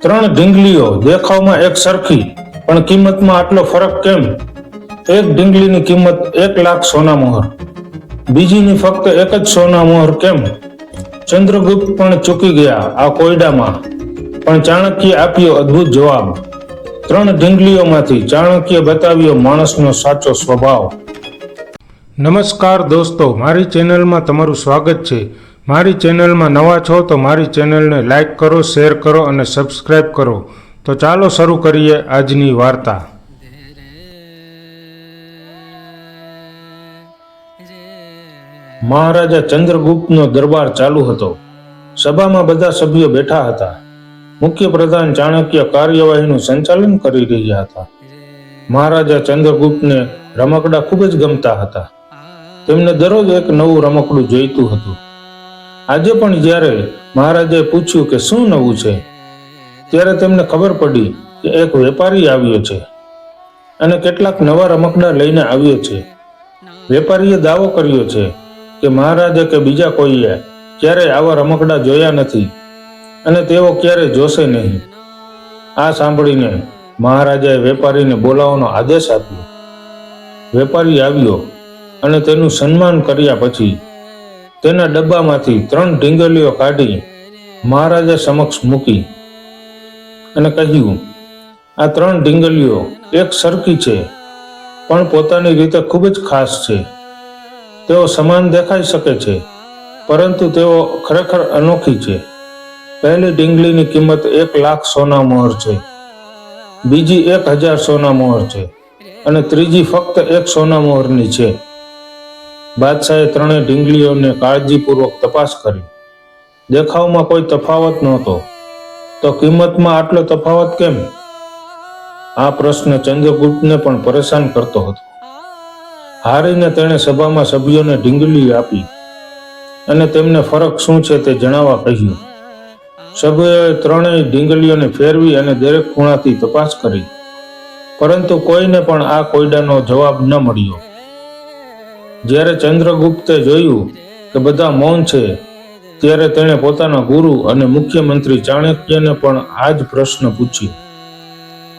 ત્રણ ઢીંગલીઓ દેખાવમાં એક સરખી, પણ કિંમતમાં આટલો ફરક કેમ? એક ઢીંગલીની કિંમત 1,00,000 સોના મોહર, બીજીની ફક્ત એક જ સોના મોહર કેમ? ચંદ્રગુપ્ત પણ ચૂકી ગયા આ કોયડામાં, પણ ચાણક્ય આપ્યો અદ્ભુત જવાબ. ત્રણ ઢીંગલીઓમાંથી ચાણક્ય બતાવ્યો માણસનો સાચો સ્વભાવ. નમસ્કાર દોસ્તો, મારી ચેનલમાં તમારું સ્વાગત છે. મારી ચેનલમાં નવા છો તો મારી ચેનલને લાઈક કરો, શેર કરો અને સબસ્ક્રાઈબ કરો. તો ચાલો શરૂ કરીએ આજની વાર્તા. મહારાજા ચંદ્રગુપ્તનો દરબાર ચાલુ હતો. સભામાં બધા સભ્યો બેઠા હતા. મુખ્ય પ્રધાન ચાણક્ય કાર્યવાહીનું સંચાલન કરી રહ્યા હતા. મહારાજા ચંદ્રગુપ્તને રમકડા ખૂબ જ ગમતા હતા. તેમને દરરોજ એક નવું રમકડું જોઈતું હતું. આજે પણ જ્યારે મહારાજાએ પૂછ્યું કે શું નવું છે, ત્યારે તેમને ખબર પડી કે એક વેપારી આવ્યો છે અને કેટલાક નવા રમકડા લઈને આવ્યો છે. વેપારીએ દાવો કર્યો છે કે મહારાજા કે બીજા કોઈએ ક્યારેય આવા રમકડા જોયા નથી અને તેઓ ક્યારેય જોશે નહીં. આ સાંભળીને મહારાજાએ વેપારીને બોલાવવાનો આદેશ આપ્યો. વેપારી આવ્યો અને તેનું સન્માન કર્યા પછી તેના ડબ્બામાંથી 3 ઢીંગલીઓ કાઢી મહારાજા સમક્ષ મૂકી અને કહ્યું, આ 3 ઢીંગલીઓ એક સરખી છે, પણ પોતાની રીતે ખૂબ જ ખાસ છે. તેઓ સમાન દેખાઈ શકે છે, પરંતુ તેઓ ખરેખર અનોખી છે. પહેલી ઢીંગલીની કિંમત 1,00,000 સોના મોહર છે, બીજી 1,000 સોના મોહર છે અને ત્રીજી ફક્ત 1 સોના મોહરની છે. બાદશાહે ત્રણેય ઢીંગલીઓને કાળજીપૂર્વક તપાસ કરી. દેખાવમાં કોઈ તફાવત નહોતો, તો કિંમતમાં આટલો તફાવત કેમ? આ પ્રશ્ન ચંદ્રગુપ્તને પણ પરેશાન કરતો હતો. હારીને તેણે સભામાં સભ્યોને ઢીંગલી આપી અને તેમને ફરક શું છે તે જણાવવા કહ્યું. સભ્યોએ ત્રણેય ઢીંગલીઓને ફેરવી અને દરેક ખૂણાથી તપાસ કરી, પરંતુ કોઈને પણ આ કોયડાનો જવાબ ન મળ્યો. જ્યારે ચંદ્રગુપ્તે જોયું કે બધા મૌન છે, ત્યારે તેણે પોતાના ગુરુ અને મુખ્યમંત્રી ચાણક્યને પણ આ જ પ્રશ્ન પૂછ્યો.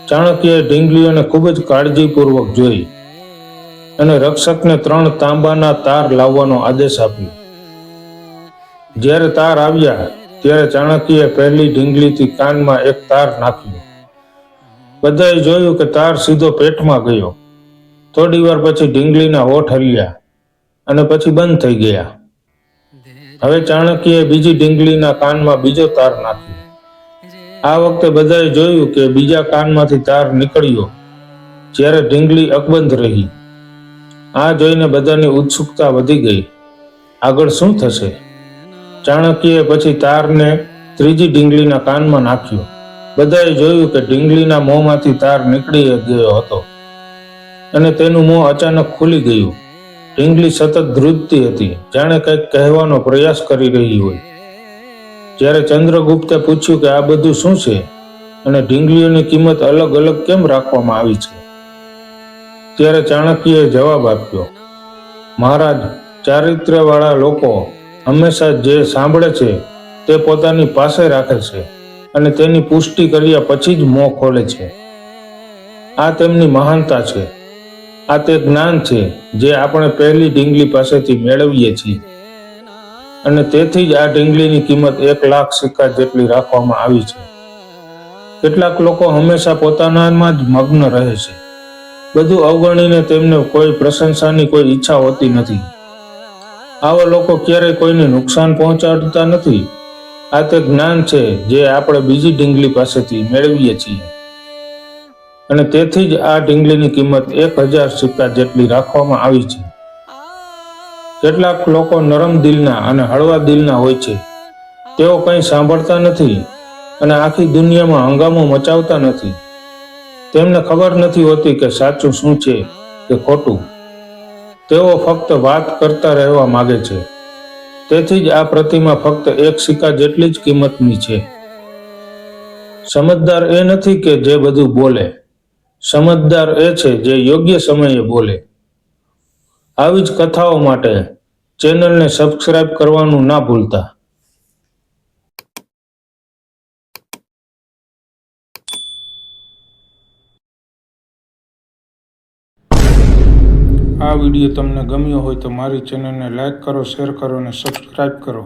ચાણક્યએ ઢીંગલીઓને ખૂબ જ કાળજીપૂર્વક જોઈ અને રક્ષકને 3 તાંબાના તાર લાવવાનો આદેશ આપ્યો. જ્યારે તાર આવ્યા ત્યારે ચાણક્યએ પહેલી ઢીંગલીથી કાનમાં એક તાર નાખ્યો. બધાએ જોયું કે તાર સીધો પેટમાં ગયો. થોડી વાર પછી ઢીંગલીના હોઠ હલ્યા અને પછી બંધ થઈ ગયા. હવે ચાણક્યએ બીજી ઢીંગલીના કાનમાં બીજો તાર નાખ્યો. આ વખતે બધાએ જોયું કે બીજા કાનમાંથી તાર નીકળ્યો, જ્યારે ઢીંગલી અકબંધ રહી. આ જોઈને બધાની ઉત્સુકતા વધી ગઈ. આગળ શું થશે? ચાણક્યએ પછી તારને ત્રીજી ઢીંગલીના કાનમાં નાખ્યો. બધાએ જોયું કે ઢીંગલીના મોંમાંથી તાર નીકળી ગયો હતો અને તેનું મોં અચાનક ખુલી ગયું. ઢીંગલી સતત ધ્રુજતી હતી, જાણે કંઈક કહેવાનો પ્રયાસ કરી રહી હોય. જ્યારે ચંદ્રગુપ્તે પૂછ્યું કે આ બધું શું છે અને ઢીંગલીઓની કિંમત અલગ અલગ કેમ રાખવામાં આવી છે, ત્યારે ચાણક્યએ જવાબ આપ્યો, મહારાજ, ચારિત્ર્યવાળા લોકો હંમેશા જે સાંભળે છે તે પોતાની પાસે રાખે છે અને તેની પુષ્ટિ કર્યા પછી જ મોં ખોલે છે. આ તેમની મહાનતા છે. આ તે જ્ઞાન છે જે આપણે પહેલી ઢીંગલી પાસેથી મેળવીએ છીએ અને તેથી જ આ ઢીંગલીની કિંમત 1,00,000 સિક્કા જેટલી રાખવામાં આવી છે. કેટલાક લોકો હંમેશા પોતાનામાં જ મગ્ન રહે છે. બધું અવગણીને તેમને કોઈ પ્રશંસાની કોઈ ઈચ્છા હોતી નથી. આવા લોકો ક્યારેય કોઈને નુકસાન પહોંચાડતા નથી. આ તે જ્ઞાન છે જે આપણે બીજી ઢીંગલી પાસેથી મેળવીએ છીએ અને તેથી જ આ ઢીંગલીની કિંમત 1,000 સિક્કા જેટલી રાખવામાં આવી છે. કેટલાક લોકો નરમ દિલના અને હળવા દિલના હોય છે. તેઓ કંઈ સાંભળતા નથી અને આખી દુનિયામાં હંગામો મચાવતા નથી. તેમને ખબર નથી હોતી કે સાચું શું છે કે ખોટું. તેઓ ફક્ત વાત કરતા રહેવા માંગે છે. તેથી જ આ પ્રતિમા ફક્ત 1 સિક્કા જેટલી જ કિંમતની છે. સમજદાર એ નથી કે જે બધું બોલે. સમજદાર એ છે જે યોગ્ય સમયે બોલે. આવી જ કથાઓ માટે ચેનલને સબસ્ક્રાઇબ કરવાનું ના ભૂલતા. આ વિડીયો તમને ગમ્યો હોય તો મારી ચેનલને લાઈક કરો, શેર કરો અને સબસ્ક્રાઈબ કરો.